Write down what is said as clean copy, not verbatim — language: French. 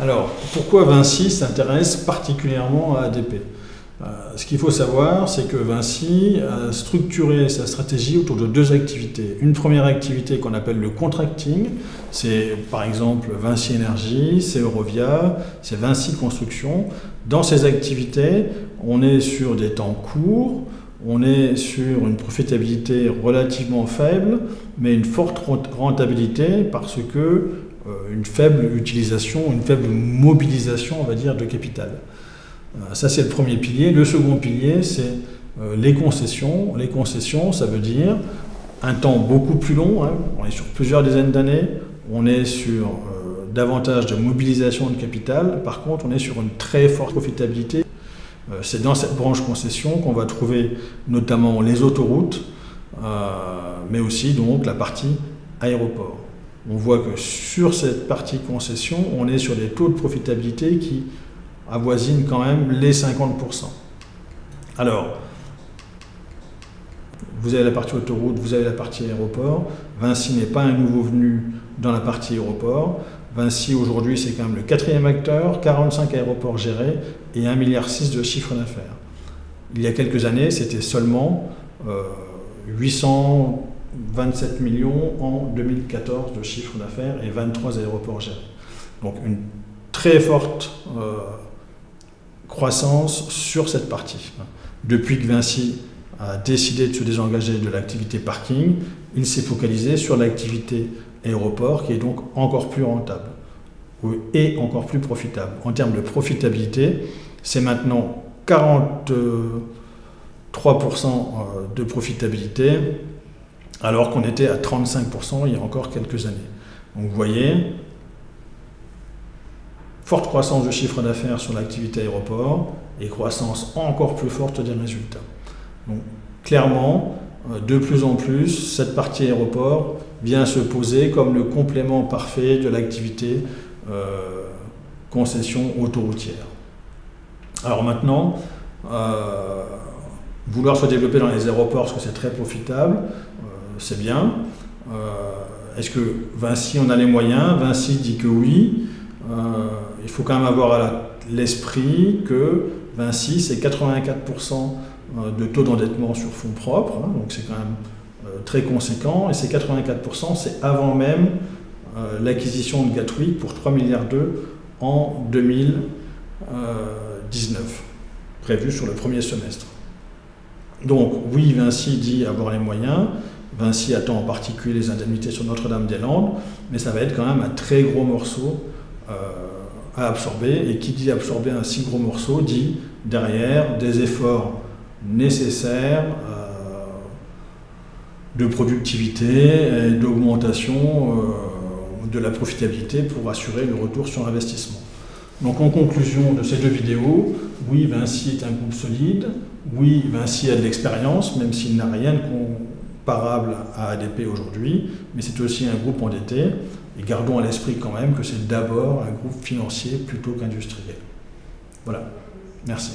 Alors, pourquoi Vinci s'intéresse particulièrement à ADP? Ce qu'il faut savoir, c'est que Vinci a structuré sa stratégie autour de deux activités. Une première activité qu'on appelle le contracting, c'est par exemple Vinci Énergie, c'est Eurovia, c'est Vinci Construction. Dans ces activités, on est sur des temps courts, on est sur une profitabilité relativement faible, mais une forte rentabilité parce que une faible utilisation, une faible mobilisation, on va dire, de capital. Ça, c'est le premier pilier. Le second pilier, c'est les concessions. Les concessions, ça veut dire un temps beaucoup plus long, hein. On est sur plusieurs dizaines d'années, on est sur davantage de mobilisation de capital. Par contre, on est sur une très forte profitabilité. C'est dans cette branche concession qu'on va trouver notamment les autoroutes, mais aussi donc la partie aéroport. On voit que sur cette partie concession, on est sur des taux de profitabilité qui avoisinent quand même les 50%. Alors, vous avez la partie autoroute, vous avez la partie aéroport. Vinci n'est pas un nouveau venu dans la partie aéroport. Vinci aujourd'hui, c'est quand même le 4e acteur, 45 aéroports gérés et 1,6 milliard de chiffre d'affaires. Il y a quelques années, c'était seulement 827 millions en 2014 de chiffre d'affaires et 23 aéroports gérés. Donc une très forte croissance sur cette partie. Depuis que Vinci a décidé de se désengager de l'activité parking, il s'est focalisé sur l'activité aéroport qui est donc encore plus rentable et encore plus profitable. En termes de profitabilité, c'est maintenant 43% de profitabilité alors qu'on était à 35% il y a encore quelques années. Donc vous voyez, forte croissance de chiffre d'affaires sur l'activité aéroport et croissance encore plus forte des résultats. Donc clairement, de plus en plus, cette partie aéroport vient se poser comme le complément parfait de l'activité concession autoroutière. Alors maintenant, vouloir se développer dans les aéroports parce que c'est très profitable, c'est bien. Est-ce que Vinci en a les moyens? Vinci dit que oui. Il faut quand même avoir à l'esprit que Vinci, c'est 84% de taux d'endettement sur fonds propres, hein, donc c'est quand même très conséquent, et ces 84%, c'est avant même l'acquisition de Gatwick pour 3,2 milliards en 2019, prévu sur le premier semestre. Donc oui, Vinci dit avoir les moyens, Vinci attend en particulier les indemnités sur Notre-Dame-des-Landes, mais ça va être quand même un très gros morceau à absorber, et qui dit absorber un si gros morceau dit derrière des efforts nécessaires de productivité et d'augmentation de la profitabilité pour assurer le retour sur investissement. Donc en conclusion de ces deux vidéos, oui, Vinci est un groupe solide, oui, Vinci a de l'expérience, même s'il n'a rien de comparable à ADP aujourd'hui, mais c'est aussi un groupe endetté, et gardons à l'esprit quand même que c'est d'abord un groupe financier plutôt qu'industriel. Voilà, merci.